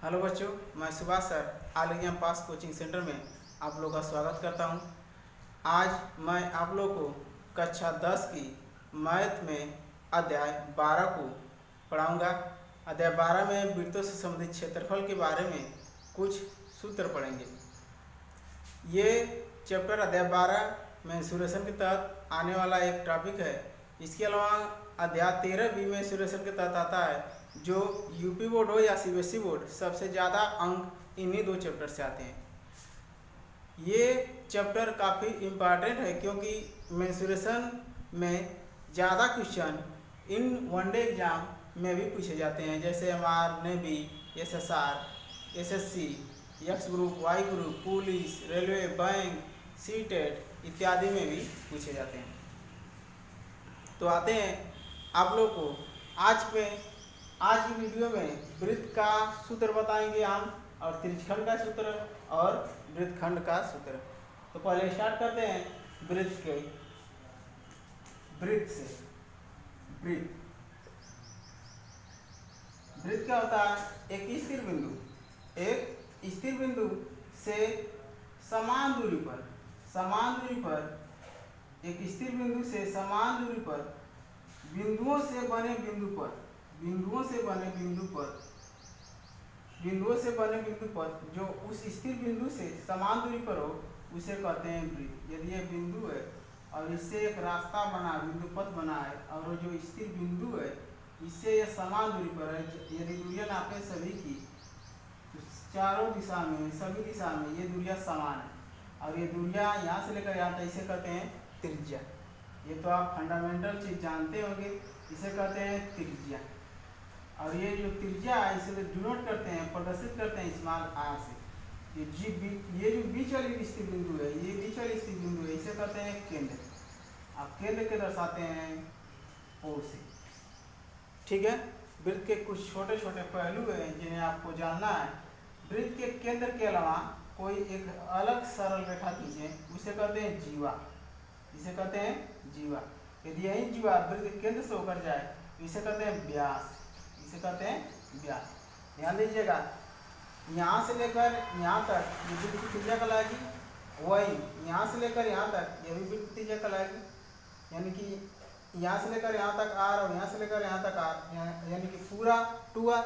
Hello बच्चों, मैं Subhash sir all India पास coaching centre में आप लोगों का स्वागत करता हूं। आज मैं आप लोगों को कक्षा 10 की मैथ में अध्याय 12 को पढ़ाऊंगा। अध्याय 12 में वृत्तों से संबंधित क्षेत्रफल के बारे में कुछ सूत्र पढ़ेंगे। ये चैप्टर अध्याय 12 मेंसुरेशन के तहत आने वाला एक टॉपिक है। इसके अलावा अध्याय 13 भी मेंसुरेशन के तहत आता है, जो यूपी बोर्ड हो या सीबीएसई बोर्ड, सबसे ज़्यादा अंक इन्हीं दो चैप्टर से आते हैं। ये चैप्टर काफ़ी इम्पॉर्टेंट है क्योंकि मेंसुरेशन में ज़्यादा क्वेश्चन इन वनडे एग्जाम में भी पूछे जाते हैं, जैसे MR, navy, SSR, SSC, X group, Y group, police, railway, bank, CTET इत्यादि में भी पूछे जाते हैं। तो आते हैं आप लोग को आज की वीडियो में वृत्त का सूत्र बताएंगे हम, और त्रिज्यखंड का सूत्र और वृत्तखंड का सूत्र। तो पहले स्टार्ट करते हैं वृत्त से। वृत्त क्या होता है? एक स्थिर बिंदु से समान दूरी पर एक स्थिर बिंदु से समान दूरी पर बिंदुओं से बने बिंदु पर जो उस स्थिर बिंदु से समान दूरी पर हो, उसे कहते हैं वृत्त। यदि यह बिंदु है और इससे एक रास्ता बना, बिंदु पथ बना है, और जो स्थिर बिंदु है इससे यह समान दूरी पर है, यदि दूरियां नापे सभी की, तो चारों दिशा में, सभी दिशा में ये दूरियां समान है, और ये दूरियां यहाँ से लेकर यहाँ तक, इसे कहते हैं त्रिज्या। ये तो आप फंडामेंटल चीज जानते होंगे, इसे कहते हैं त्रिज्या। और ये जो त्रिज्या है इसे डिनोट करते हैं, प्रदर्शित करते हैं स्मॉल आर से। ये जो बीच वाली स्थिर बिंदु है, इसे कहते हैं केंद्र। आप केंद्र के दर्शाते हैं ओ से। ठीक है। वृत्त के कुछ छोटे छोटे पहलू हैं जिन्हें आपको जानना है। वृत्त के केंद्र के अलावा कोई एक अलग सरल रेखा खींचे, उसे कहते हैं जीवा। यदि यही जीवा वृत्त के केंद्र से होकर जाए तो इसे कहते हैं व्यास। ध्यान दीजिएगा, यहाँ से लेकर यहाँ तक ये वृत्त की त्रिज्या कहलाएगी, वही यहाँ से लेकर यहाँ तक ये भी वृत्त की त्रिज्या कहलाएगी। यानी कि यहाँ से लेकर यहाँ तक आर और यहाँ से लेकर यहाँ तक आर, यानी कि पूरा 2r।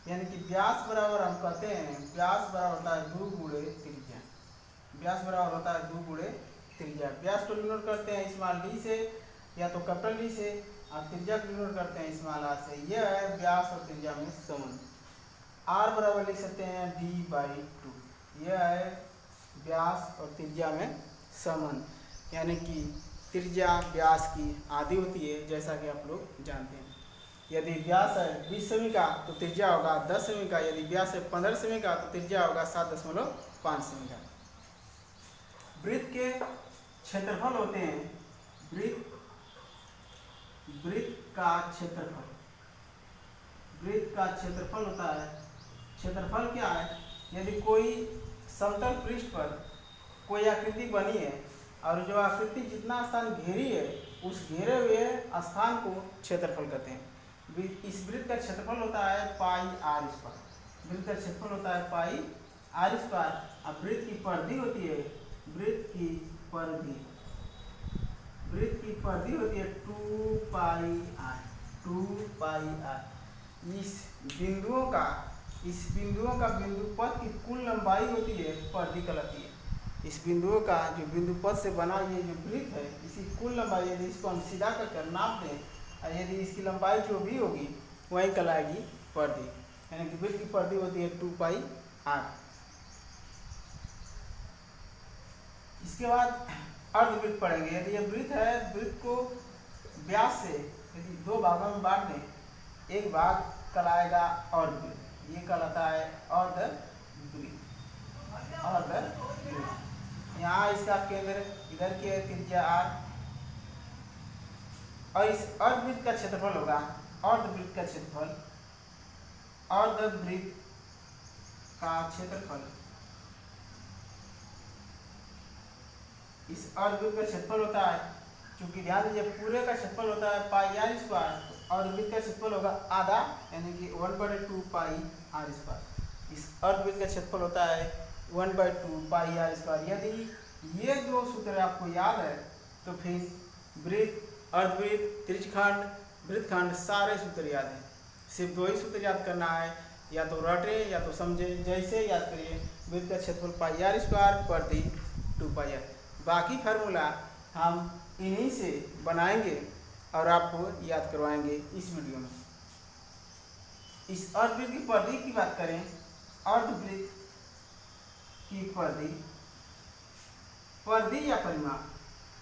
यानी कि व्यास बराबर हम कहते हैं, व्यास बराबर होता है 2 गुणे त्रिज्या। व्यास को डिनोट करते हैं स्मॉल डी से या तो कैपिटल डी से, और त्रिज्या को डिनोट करते हैं स्मॉल आर से। यह है व्यास और त्रिज्या में संबंध। आर बराबर लिख सकते हैं d/2। यह है व्यास और त्रिज्या में संबंध, यानी कि त्रिज्या व्यास की आधी होती है, जैसा कि आप लोग जानते हैं। यदि व्यास है 20 सेमी का तो त्रिज्या होगा 10 सेमी का। यदि व्यास है 15 सेमी का तो त्रिज्या होगा 7.5 सेमी का। वृत्त के क्षेत्रफल होते हैं, वृत्त का क्षेत्रफल होता है। क्षेत्रफल क्या है? यदि कोई समतल पृष्ठ पर कोई आकृति बनी है और जो आकृति जितना स्थान घेरी है, उस घेरे हुए स्थान को क्षेत्रफल कहते हैं। इस वृत्त का क्षेत्रफल होता है पाई आर स्क्वायर। अब वृत्त की परिधि होती है, वृत्त की परिधि होती है 2 पाई आर। इस बिंदुओं का बिंदु पथ की कुल लंबाई होती है, परिधि कहलाती है। इस बिंदुओं का जो बिंदु पथ से बना ये जो वृत्त है, इसी कुल लंबाई, यदि इसको हम सीधा करके नाप दें, और यदि इसकी लंबाई जो भी होगी वही कहलाएगी परिधि। यानी कि वृत्त की परिधि होती है 2 पाई आर। इसके बाद अर्धवृत्त पढ़ेंगे। यदि यह वृत्त है, वृत्त को व्यास से यदि 2 भागों में बांट दें, एक भाग कहलाएगा अर्धवृत्त, ये कहलाता है अर्धवृत्त। यहाँ इसका केंद्र इधर की त्रिज्या r, और इस अर्धवृत्त का क्षेत्रफल होगा, अर्धवृत्त का क्षेत्रफल इस अर्धवृत्त का क्षेत्रफल होता है, क्योंकि ध्यान दीजिए पूरे का क्षेत्रफल होता है पाई आर स्क्वायर, और वृत्त का क्षेत्रफल होगा आधा, यानी कि 1/2 पाई आर स्क्वायर। इस अर्धवृत्त का क्षेत्रफल होता है 1/2 पाई आर स्क्वायर। यदि ये दो सूत्र आपको याद है तो फिर वृत्त, अर्धवृत्त, त्रिज्यखंड, वृत्तखंड सारे सूत्र याद हैं। सिर्फ दो ही सूत्र याद करना है, या तो रटे या तो समझे। जैसे याद करिए, वृत्त का क्षेत्रफल पाई आर स्क्वायर प्रति 2 पाई आर। बाकी फार्मूला हम इन्हीं से बनाएंगे और आपको याद करवाएंगे इस वीडियो में। इस अर्धवृत्त की परिधि की बात करें, अर्धवृत्त की परिधि या परिमाप,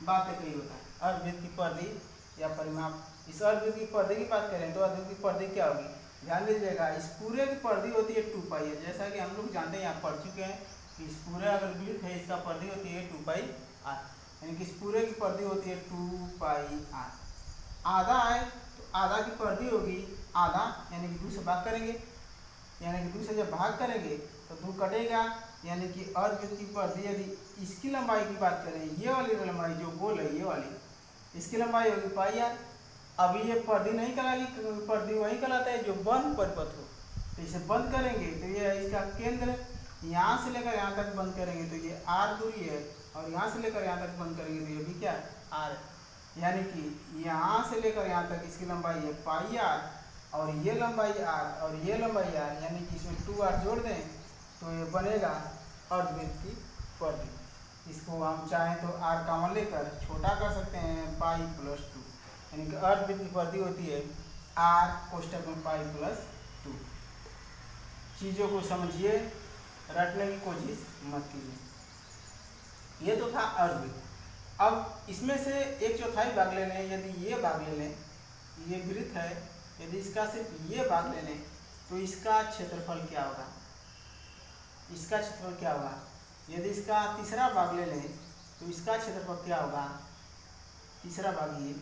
बात एक ही होता है। अर्धवृत्त की परिधि या परिमाप। इस अर्धवृत्त की परिधि की बात करें तो अर्धवृत्त की परिधि क्या होगी, ध्यान दीजिएगा। इस पूरे की परिधि होती है 2 पाई है, जैसा कि हम लोग जानते हैं, यहाँ पढ़ चुके हैं कि इस पूरे अगर वृत्त है इसका परिधि होती है 2 पाई आर, यानी कि इस पूरे की परिधि होती है 2 पाई आर। आधा है तो आधा की परिधि होगी आधा, यानी कि 2 से भाग करेंगे, यानी कि 2 से जब भाग करेंगे तो 2 कटेगा, यानी कि अर्धवृत्त की परिधि यदि इसकी लंबाई की बात करें, ये वाली लंबाई जो गोल है ये वाली, इसकी लंबाई होगी पाई आर। अभी ये परिधि नहीं कहलाएगी, परिधि वही कहलाता है जो बंद परिपथ हो। तो इसे बंद करेंगे तो ये इसका केंद्र, यहाँ से लेकर यहाँ तक बंद करेंगे तो ये आर दूरी है, और यहाँ से लेकर यहाँ तक बंद करेंगे तो ये भी क्या है, आर है। यानी कि यहाँ से लेकर यहाँ तक इसकी लंबाई है पाई आर, और ये लंबाई आर और ये लंबाई आर, यानी कि इसमें 2 आर जोड़ दें तो ये बनेगा अर्धवृत्त की परिधि। इसको हम चाहें तो आर कॉमन लेकर छोटा कर सकते हैं, पाई प्लस 2, यानी कि अर्धवृत्त की परिधि होती है आर कोष्ठक में पाई प्लस 2। चीज़ों को समझिए, रटने की कोशिश मत कीजिए। ये तो था अर्धवृत्त। अब इसमें से 1/4 भाग ले लें, यदि ये भाग ले लें, ये वृत्त है, यदि इसका सिर्फ ये भाग ले लें तो इसका क्षेत्रफल क्या होगा, इसका क्षेत्रफल क्या होगा। यदि इसका तीसरा भाग ले लें तो इसका क्षेत्रफल क्या होगा, तीसरा भाग ये,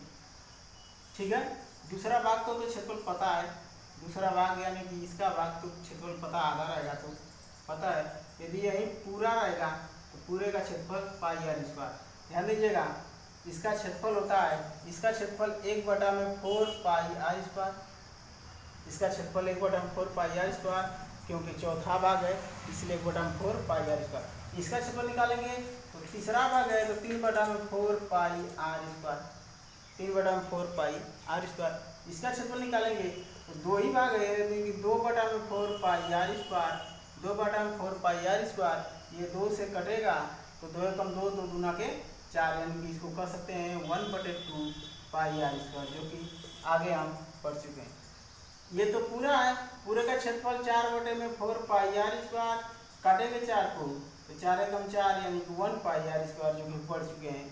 ठीक है। दूसरा भाग तो क्षेत्रफल पता है, दूसरा भाग यानी कि इसका भाग तो क्षेत्रफल पता आधा रहेगा तो पता है। यदि यही पूरा रहेगा तो पूरे का क्षेत्रफल पाई आर स्क्वायर। ध्यान दीजिएगा, इसका क्षेत्रफल होता है, इसका क्षेत्रफल 1/4 पाई आर स्क्वायर, इसका क्षेत्रफल 1/4 पाई आर स्क्वायर, क्योंकि चौथा भाग है इसलिए 1/4 पाई आर स्क्वायर। इसका क्षेत्रफल निकालेंगे तो तीसरा भाग है तो 3/4 pi R square, 3/4 pi R square. इसका क्षेत्रफल निकालेंगे तो 2 ही भाग है, यानी 2/4 pi R square, 2/4 pi R square. ये 2 से कटेगा तो 2 कम 2, 2 दूना के 4, यानी कि इसको कह सकते हैं 1/2 पाई आर स्क्वायर, जो कि आगे हम पढ़ चुके हैं। ये तो पूरा है, पूरे का क्षेत्रफल 4/4 पाई आर स्क्वायर, काटेंगे 4 को तो 4 कम 4, यानी कि 1 पाई आर स्क्वायर, जो कि पढ़ चुके हैं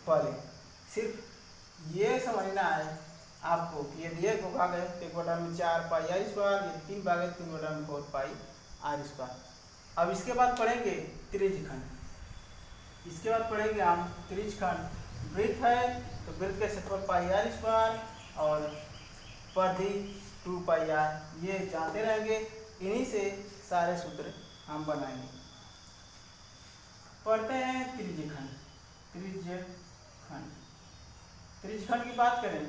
पहले। सिर्फ ये समझना है आपको कि यदि एक भाग है तो 1/4 पाई आर स्क्वायर, ये 3 भाग है 3/4 पाई आर स्क्वायर। अब इसके बाद पढ़ेंगे त्रिज्यखंड, इसके बाद पढ़ेंगे हम त्रिज्यखंड। वृत्त है तो वृत्त का क्षेत्रफल पाई आर स्क्वायर और परिधि 2 पाई आर, ये जानते रहेंगे, इन्हीं से सारे सूत्र हम बनाएंगे। पढ़ते हैं त्रिज्यखंड। त्रिज्यखंड, त्रिज्यखंड की बात करें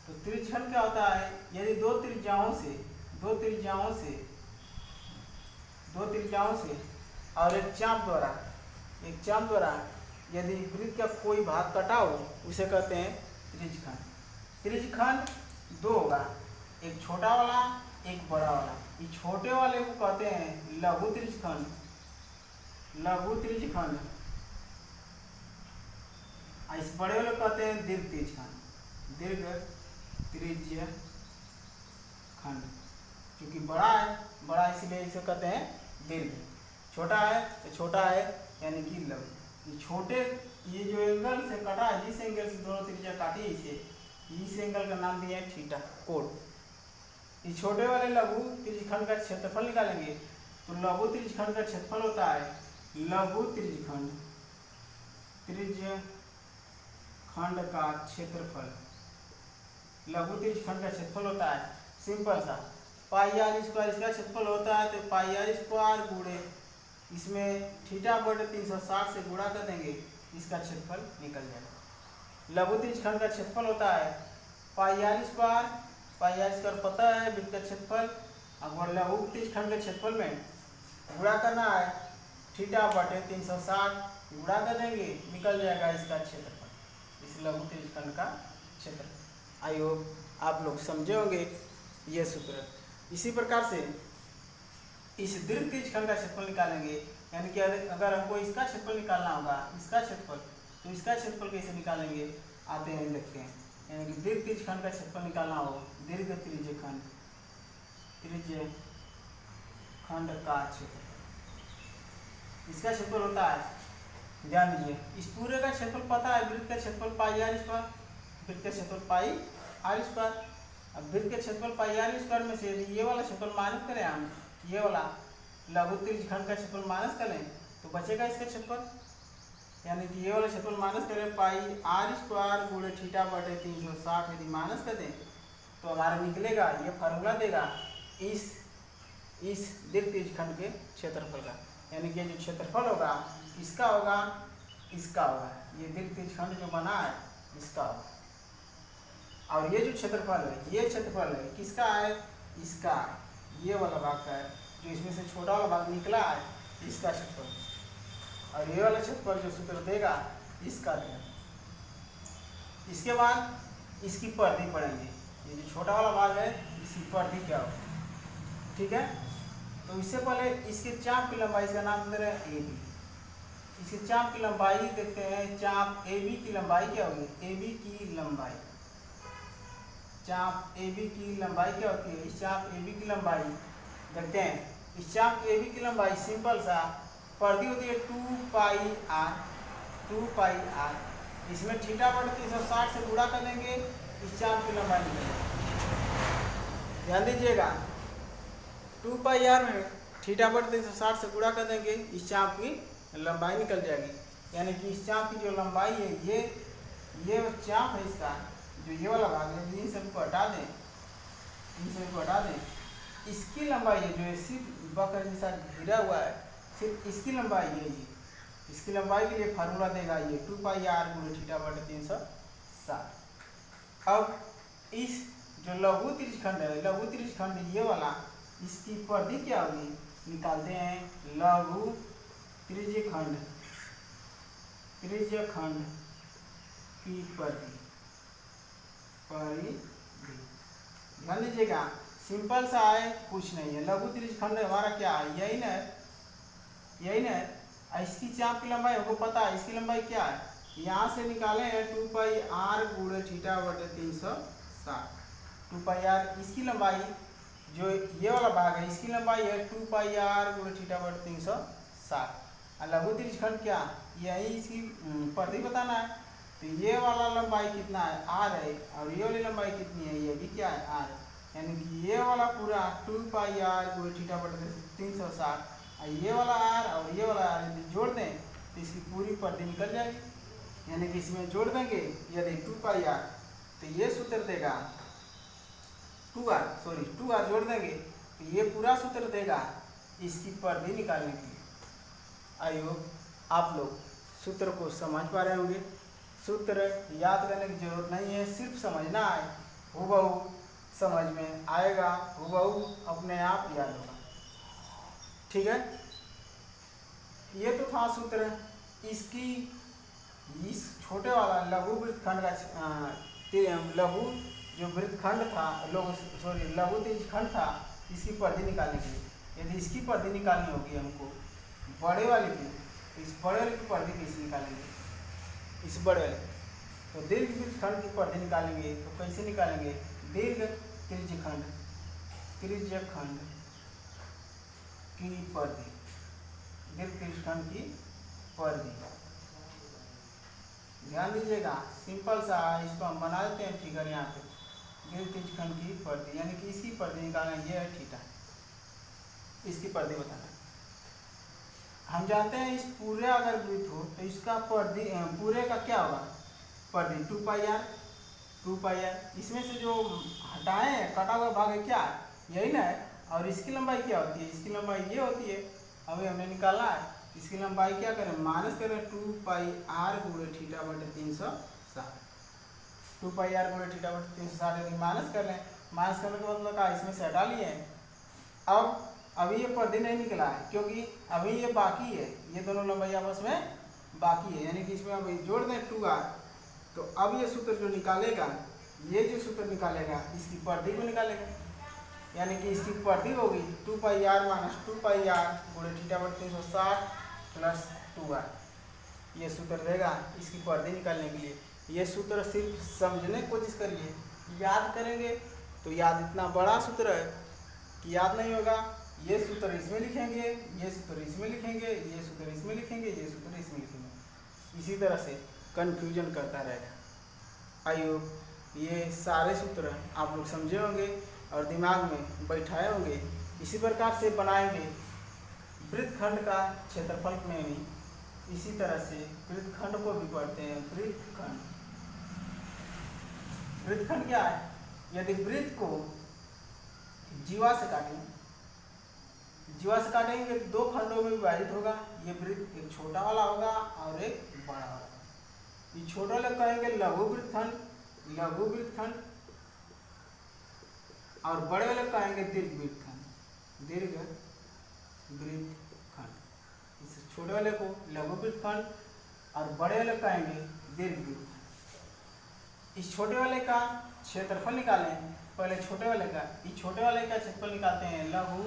तो त्रिज्यखंड क्या होता है, यदि दो त्रिज्याओं से और एक चाप द्वारा यदि वृत्त का कोई भाग कटा हो उसे कहते हैं त्रिज्यखंड। त्रिज्यखंड 2 होगा, एक छोटा वाला एक बड़ा वाला। ये छोटे वाले को कहते हैं लघु त्रिज्यखंड, इस बड़े वाले को कहते हैं दीर्घ त्रिज्यखंड। क्योंकि बड़ा इसलिए इसे कहते हैं दीर्घ, छोटा है तो छोटा है यानी कि लघु। ये छोटे, ये जो एंगल से कटा है, जिस एंगल से दोनों त्रिज्या काटी है, इस एंगल का नाम दिया है थीटा, कोण। ये छोटे वाले लघु त्रिज्यखंड का क्षेत्रफल निकालेंगे तो लघु त्रिज्यखंड का क्षेत्रफल होता है, लघु त्रिज्यखंड का क्षेत्रफल, लघु त्रिज्यखंड का क्षेत्रफल होता है सिंपल सा पाई आर स्क्वायर। इसका क्षेत्रफल होता है तो पाई आर स्क्वायर गुणे इसमें θ/360 से गुणा कर देंगे, इसका क्षेत्रफल निकल जाएगा। लघु त्रिज्यखंड का क्षेत्रफल होता है पाई आर स्क्वायर पता है, वृत्त का क्षेत्रफल अब लघु त्रिज्यीय खंड के क्षेत्रफल में गुणा करना है, थीटा बटे 360 गुणा कर देंगे, निकल जाएगा इसका क्षेत्रफल, इस लघु त्रिज्यीय खंड का क्षेत्रफल। आई होप आप लोग समझे होंगे ये सूत्र। इसी प्रकार से इस दीर्घ त्रिज्यीय खंड का क्षेत्रफल निकालेंगे, यानी कि अगर हमको इसका क्षेत्रफल निकालना होगा, इसका क्षेत्रफल, तो इसका क्षेत्रफल कैसे निकालेंगे आते हैं देखते हैं। यानी कि दीर्घ त्रिज्यीय खंड का क्षेत्रफल निकालना हो, दीर्घ त्रिज्यीय खंड, त्रिज्यीय खंड का क्षेत्रफल, इसका क्षेत्रफल होता है, ध्यान दीजिए, इस पूरे का क्षेत्रफल पता है, वृत्त का क्षेत्रफल पाई आर स्क्वायर, वृत्त का क्षेत्रफल पाई आर स्क्वायर। अब वृत्त के क्षेत्रफल पाई आर स्क्वायर में से ये वाला क्षेत्रफल माइनस करें हम, ये वाला लघु त्रिज्यीय खंड का क्षेत्रफल माइनस करें तो बचेगा इसका क्षेत्रफल, यानी कि ये वाला क्षेत्रफल माइनस करें पाई आर स्क्वायर गुणे थीटा बटे 360, यदि माइनस कर दें तो हमारा निकलेगा, ये फार्मूला देगा इस दीर्घ त्रिज्यीय खंड के क्षेत्रफल का, यानी कि जो क्षेत्रफल होगा इसका होगा, इसका होगा, ये दीर्घ त्रिज्यीय खंड जो बना है इसका होगा, और ये जो क्षेत्रफल है, ये क्षेत्रफल है किसका है, इसका, ये वाला भाग का है, जो इसमें से छोटा वाला भाग निकला है इसका क्षेत्रफल, और ये वाला क्षेत्रफल जो सूत्र देगा इसका देगा। इसके बाद इसकी परिधि पढ़ेंगे, ये जो छोटा वाला भाग है इसकी परिधि क्या होगा, ठीक है। तो इससे पहले इसके चाप की लंबाई, इसका नाम दे रहे हैं ए बी, इसके चाप की लंबाई देखते हैं, चाप ए बी की लंबाई क्या होगी, ए बी की लंबाई, चाप ए बी की लंबाई क्या होती है, इस चाप ए बी की लंबाई देखते हैं, इस चाप ए बी की लंबाई सिंपल सा परिधि होती है 2 पाई आर, 2 पाई आर, इसमें थीटा बटे 360 से गुणा कर देंगे, इस चाप की लंबाई निकलेगी, ध्यान दीजिएगा, 2 पाई आर में थीटा बटे 360 से गुणा कर देंगे, इस चाप की लंबाई निकल जाएगी, यानी कि इस चाप की जो लंबाई है, ये चाप है इसका, जो ये वाला भाग है, इन सबको हटा दें, इन सबको हटा दें, इसकी लंबाई है जो सिर्फ वक्र के साथ घिरा हुआ है, सिर्फ इसकी लंबाई है ये, इसकी लंबाई के लिए फार्मूला देगा ये 2 पाई आर गुणे थीटा बटे 360। अब इस जो लघु त्रिज्यीय खंड है, लघु त्रिज्यीय खंड ये वाला, इसकी परिधि क्या होगी, निकालते हैं, लघु त्रिज्यीय खंड, त्रिज्यीय खंड की परिधि, ध्यान दीजिएगा, सिंपल सा है, कुछ नहीं है, लघु त्रिज्यीय खंड हमारा क्या है, यही ना, यही ना, इसकी चाप की लंबाई हमको पता है, इसकी लंबाई क्या है, यहाँ से निकाले हैं 2 पाई आर गुणे थीटा बटे 360, 2 पाई आर, इसकी लंबाई जो ये वाला भाग है इसकी लंबाई है 2 पाई आर गुणे थीटा बटे 360, और लघु त्रिज्यीय खंड क्या, यही इसकी परिधि बताना है, तो ये वाला लंबाई कितना है, आर है, और ये वाली लंबाई कितनी है, ये भी क्या है, आर, यानी कि ये वाला पूरा 2 पाई आर गुणे थीटा बटे 360, और ये वाला आर और ये वाला आर यदि जोड़ दें तो इसकी पूरी परिधि निकल जाएगी, यानी कि इसमें जोड़ देंगे यदि 2 पाई आर, तो ये सूत्र देगा 2 आर जोड़ देंगे तो ये पूरा सूत्र देगा इसकी परिधि निकालने के लिए। आई होप आप लोग सूत्र को समझ पा रहे होंगे, सूत्र याद करने की जरूरत नहीं है, सिर्फ समझना है, हूबहू समझ में आएगा, हूबहू अपने आप याद होगा, ठीक है। ये तो था सूत्र, इसकी इस छोटे वाला लघु वृत्तखंड का लघु जो वृत्तखंड था, लघु त्रिज्यीय खंड था, इसकी परिधि निकालने के लिए, यदि इसकी परिधि निकालनी होगी हमको बड़े वाले की, तो इस बड़े वाले की परिधि कैसे निकालेंगे, इस बड़े वाले, तो दीर्घ वृत्तखंड की परिधि निकालेंगे तो कैसे निकालेंगे, दीर्घ त्रिज्यीय खंड, त्रिज्यीय खंड की परिधि, दीर्घ त्रिज्यीय खंड की परिधि, ध्यान दीजिएगा, सिंपल सा, इसको हम बना देते हैं फिगर यहाँ पे, दीर्घ त्रिज्यीय खंड की परिधि, यानी कि इसकी परिधि निकालना, ये है थीटा, इसकी परिधि बताना। हम जानते हैं इस पूरे अगर वृत्त हो तो इसका परिधि पूरे का क्या होगा, परिधि 2 पाई आर, 2 पाई आर, इसमें से जो हटाए हैं कटा हुआ भाग है क्या, यही ना है, और इसकी लंबाई क्या होती है, इसकी लंबाई ये होती है, अभी हमने निकाला है, इसकी लंबाई क्या करें, माइनस करें 2 पाई आर गुणे थीटा बटे 360, 2 पाई आर गुणे थीटा बटे 360 यदि माइनस कर लें, माइनस करने के मतलब क्या, इसमें से हटा लिए अब अभी ये परिधि नहीं निकला है क्योंकि अभी ये बाकी है, ये दोनों लंबाई आपस में बाकी है, यानी कि इसमें अभी जोड़ दें 2r। तो अब ये सूत्र जो निकालेगा, ये जो सूत्र निकालेगा इसकी परिधि को निकालेगा, यानी कि इसकी परिधि होगी 2 पाई आर माइनस 2 पाई आर गुणे थीटा बटे 360 प्लस 2r। ये सूत्र देगा इसकी परिधि निकालने के लिए। ये सूत्र सिर्फ समझने की कोशिश करिए, याद करेंगे तो याद इतना बड़ा सूत्र है कि याद नहीं होगा। ये सूत्र इसमें लिखेंगे, ये सूत्र इसमें लिखेंगे, ये सूत्र इसमें लिखेंगे, ये सूत्र इसमें लिखेंगे, इसी तरह से कन्फ्यूजन करता रहेगा। आई होप ये सारे सूत्र आप लोग समझे होंगे और दिमाग में बैठाए होंगे। इसी प्रकार से बनाएंगे वृत्तखंड का क्षेत्रफल में भी, इसी तरह से वृत्तखंड को भी पढ़ते हैं। वृत्तखंड, वृत्तखंड क्या है? यदि वृत्त को जीवा से काटें, जीवा से काटेंगे तो 2 खंडों में विभाजित होगा। ये वृत्त एक छोटा वाला होगा और एक बड़ा वाला। ये छोटा वाला कहेंगे लघु वृत्तखंड, लघु वृत्तखंड, और बड़े वाले कहेंगे दीर्घ वृत्तखंड, दीर्घ वृत्तखंड। इस छोटे वाले को लघु वृत्तखंड और बड़े वाले कहेंगे दीर्घ वृत्तखंड। इस छोटे वाले का क्षेत्रफल निकालें, पहले छोटे वाले का, इस छोटे वाले का क्षेत्रफल निकालते हैं लघु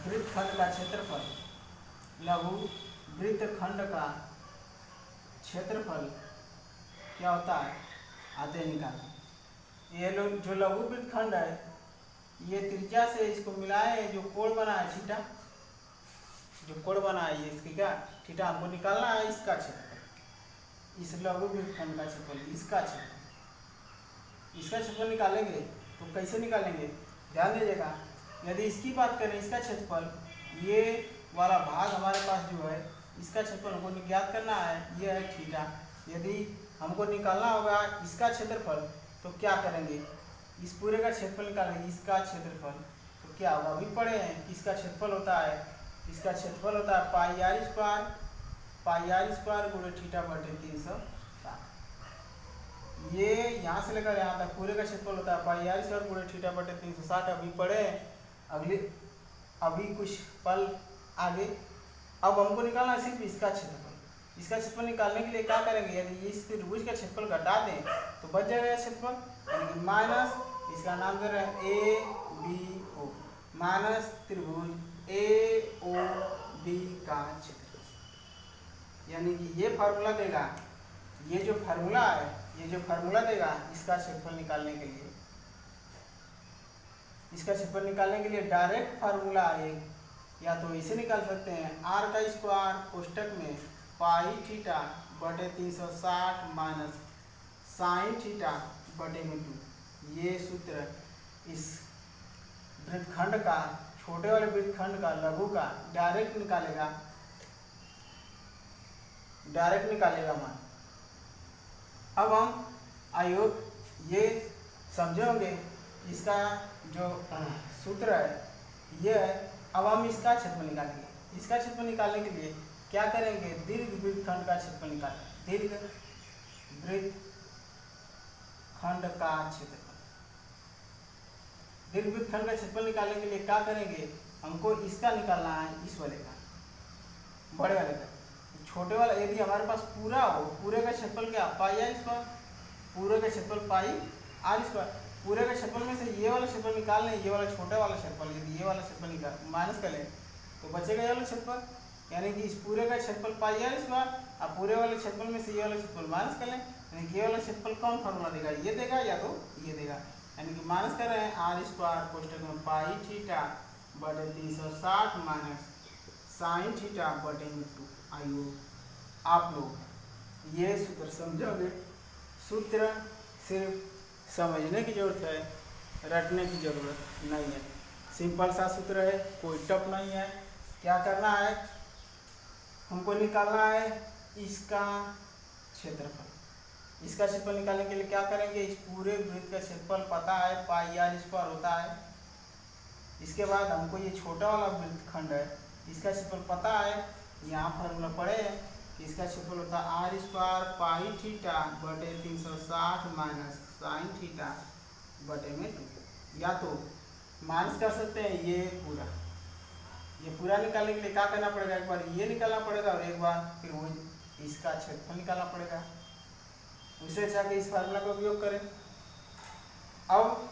वृत्तखंड का क्षेत्रफल। लघु वृत्तखंड का क्षेत्रफल क्या होता है आते निकालें। ये लोग जो लघु वृत्तखंड है, ये त्रिज्या से इसको मिलाए, जो कोण बना है थीटा, जो कोण बना है ये इसकी क्या थीटा, हमको निकालना है इसका क्षेत्रफल, इस लघु वृत्तखंड का क्षेत्रफल, इसका क्षेत्रफल, इसका क्षेत्रफल निकालेंगे तो कैसे निकालेंगे ध्यान दीजिएगा। यदि इसकी बात करें, इसका क्षेत्रफल, ये वाला भाग हमारे पास जो है इसका क्षेत्रफल हमको ज्ञात करना है, ये है थीटा। यदि हमको निकालना होगा इसका क्षेत्रफल तो क्या करेंगे, इस पूरे का क्षेत्रफल निकालेंगे, इसका क्षेत्रफल तो क्या होगा, अभी पढ़े हैं इसका क्षेत्रफल होता है, इसका क्षेत्रफल होता है pi R square, pi R square गुणे थीटा बटे 360। ये यहाँ से लेकर यहाँ तक पूरे का क्षेत्रफल होता है पाई आर स्क्वायर गुणे थीटा बटे 360। अभी पढ़े, अभी कुछ पल आगे। अब हमको निकालना है सिर्फ इसका क्षेत्रफल। इसका क्षेत्रफल निकालने के लिए क्या करेंगे, यदि इस त्रिभुज का क्षेत्रफल घटा दें तो बच जाएगा क्षेत्रफल, यानी कि माइनस, इसका नाम दे रहे हैं ए बी ओ, माइनस त्रिभुज ए ओ बी का क्षेत्रफल, यानी कि ये फार्मूला देगा, ये जो फार्मूला है, ये जो फार्मूला देगा इसका क्षेत्रफल निकालने के लिए, इसका क्षेत्रफल निकालने के लिए डायरेक्ट फार्मूला है, या तो इसे निकाल सकते हैं आर का स्क्वायर कोष्टक में पाई थीटा बटे 360 माइनस साइन थीटा बटे में 2। ये सूत्र इस वृत्तखंड का, छोटे वाले वृत्तखंड का, लघु का डायरेक्ट निकालेगा, डायरेक्ट निकालेगा मान। अब हम आयोग ये समझे होंगे, इसका जो सूत्र है ये है। अब हम इसका क्षेत्रफल निकालेंगे, इसका क्षेत्रफल निकालने के लिए क्या करेंगे, दीर्घ वृत्तखंड का क्षेत्रफल निकालेंगे, दीर्घ वृत्तखंड का क्षेत्रफल। दीर्घ वृत्तखंड का क्षेत्रफल निकालने के लिए क्या करेंगे, हमको इसका निकालना है, इस वाले का, बड़े वाले का। छोटे वाला यदि हमारे पास पूरा हो, पूरे का क्षेत्रफल क्या पाई आर स्क्वायर, पूरे का क्षेत्रफल पाई आर स्क्वायर, पूरे के क्षेत्रफल में से ये वाला क्षेत्रफल निकाल लें, ये वाला छोटा वाला क्षेत्रफल, यदि ये वाला क्षेत्रफल निकाल माइनस कर लें तो बचेगा ये वाला क्षेत्रफल, यानी कि इस पूरे का क्षेत्रफल पाई आर स्क्वायर, और पूरे वाले क्षेत्रफल में से ये वाला क्षेत्रफल माइनस कर लें, यानी कि ये वाला क्षेत्रफल कौन फार्मूला देगा, ये देगा या तो ये देगा, यानी कि माइनस कर रहे हैं आर स्क्वायर कोष्टक में पाई थीटा बटे 360 माइनस साइन थीटा बटे में 2। आइए आप लोग ये सूत्र समझोगे। सूत्र सिर्फ समझने की जरूरत है, रटने की जरूरत नहीं है। सिंपल सा सूत्र है, कोई टफ नहीं है। क्या करना है, हमको निकालना है इसका क्षेत्रफल। इसका क्षेत्रफल निकालने के लिए क्या करेंगे, इस पूरे वृत्त का क्षेत्रफल पता है पाई आर स्क्वायर होता है। इसके बाद हमको ये छोटा वाला वृत्तखंड है, इसका क्षेत्रफल पता है, यहाँ फार्मूला पढ़े कि इसका क्षेत्रफल होता है आर स्क्वायर पाई थीटा बटे 360 माइनस साइन थीटा बटे में 2। या तो माइनस कर सकते हैं ये पूरा निकालने के लिए क्या करना पड़ेगा, एक बार ये निकालना पड़ेगा और एक बार फिर वो इसका क्षेत्रफल निकालना पड़ेगा। उसे अच्छा के इस फार्मूला का उपयोग करें। अब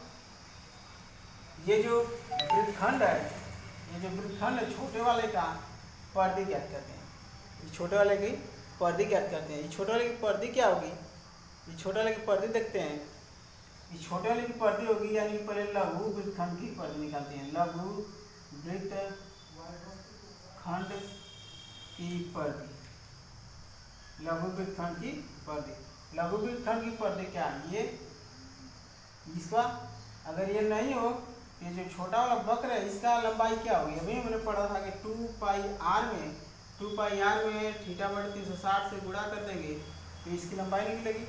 ये जो वृत्तखंड है, छोटे वाले का परिधि ज्ञात करते हैं। ये छोटे वाले की परिधि ज्ञात करते हैं। ये छोटे वाले की परिधि क्या होगी, ये छोटे वाले की परिधि देखते हैं। ये छोटे वाले की परिधि होगी, यानी पहले लघु वृत्तखंड की परिधि निकालते हैं। लघु वृत्तखंड की परिधि, लघु वृत्तखंड की परिधि। लघु वृत्तखंड की परिधि क्या है, ये इसका अगर ये नहीं हो, ये जो छोटा वाला वक्र है इसका लंबाई क्या होगी। अभी हमने पढ़ा था कि 2πr में थीटा बटे 360 से गुणा कर देंगे तो इसकी लंबाई निकलेगी।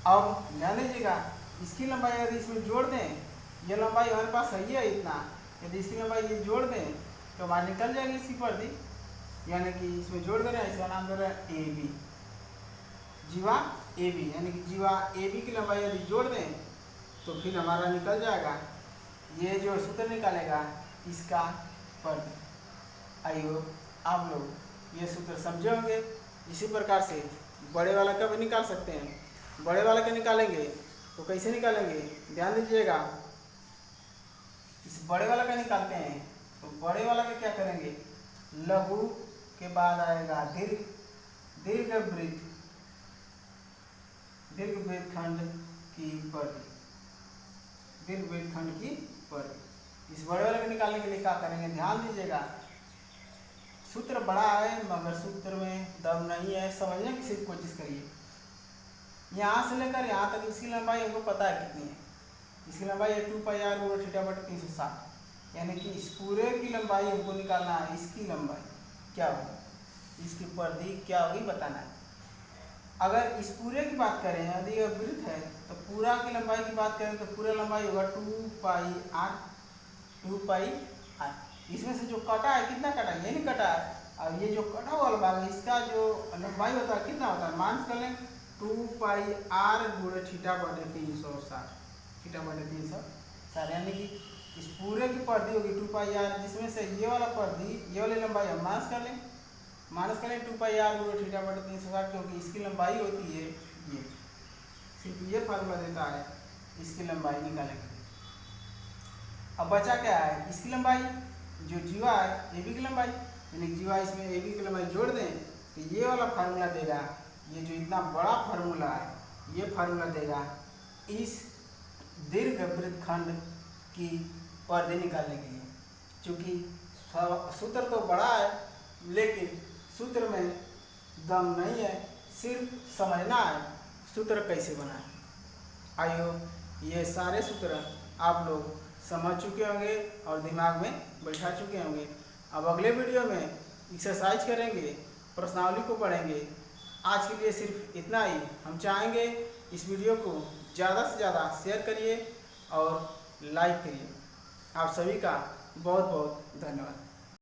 अब ध्यान दीजिएगा, इसकी लंबाई यदि इसमें जोड़ दें, ये लंबाई हमारे पास सही है इतना, यदि इसकी लंबाई ये जोड़ दें तो हमारी निकल जाएगी इसकी परिधि, यानी कि इसमें जोड़ दे रहे हैं, इसका नाम दे रहे हैं AB, जीवा AB, यानी कि जीवा AB की लंबाई यदि जोड़ दें तो फिर हमारा निकल जाएगा ये जो सूत्र निकालेगा इसका परिधि। आई होप आप लोग ये सूत्र समझे होंगे। इसी प्रकार से बड़े वाला का भी निकाल सकते हैं। बड़े वाला का निकालेंगे तो कैसे निकालेंगे, ध्यान दीजिएगा। इस बड़े वाला का निकालते हैं तो बड़े वाला का क्या करेंगे, लघु के बाद आएगा दीर्घ वृत्तखंड की परिधि, दीर्घ वृत्तखंड की परिधि। इस बड़े वाले को निकालने के लिए क्या करेंगे, ध्यान दीजिएगा। सूत्र बड़ा है मगर सूत्र में दम नहीं है, समझने की सिर्फ कोशिश करिए। यहाँ से लेकर यहाँ तक इसकी लंबाई हमको पता है कितनी है। इसकी लंबाई है 2πr गुणा थीटा बटे 360, यानी कि इस पूरे की लंबाई हमको निकालना है। इसकी लंबाई क्या होगी, इसकी परिधि क्या होगी बताना है। अगर इस पूरे की बात करें, यदि यह वृत्त है तो पूरा की लंबाई की बात करें तो पूरा लंबाई होगा 2πr। इसमें से जो कटा है, कितना कटा है, ये नहीं कटा है, और ये जो कटा हुआ भाग है इसका जो लंबाई होता है कितना होता है, माइनस कर लें 2πr गुणा थीटा बटे 360, थीटा बटे 360, यानी कि इस पूरे की परिधि होगी 2πr, जिसमें से ये वाला परिधि, ये वाली लंबाई हम माइनस कर लें 2πr गुणा थीटा बटे 360, क्योंकि इसकी लंबाई होती है ये, सिर्फ ये फार्मूला देता है इसकी लंबाई निकालने के लिए। अब बचा क्या है, इसकी लंबाई जो जीवा है AB की लंबाई, यानी जीवा इसमें AB की लंबाई जोड़ दें तो ये वाला फार्मूला देगा। ये जो इतना बड़ा फार्मूला है ये फार्मूला देगा इस दीर्घ वृत्तखंड की परिधि निकालने के लिए। क्योंकि सूत्र तो बड़ा है लेकिन सूत्र में दम नहीं है, सिर्फ समझना है सूत्र कैसे बना है। आई होप ये सारे सूत्र आप लोग समझ चुके होंगे और दिमाग में बैठा चुके होंगे। अब अगले वीडियो में एक्सरसाइज करेंगे, प्रश्नावली को पढ़ेंगे। आज के लिए सिर्फ इतना ही। हम चाहेंगे इस वीडियो को ज़्यादा से ज़्यादा शेयर करिए और लाइक करिए। आप सभी का बहुत बहुत धन्यवाद।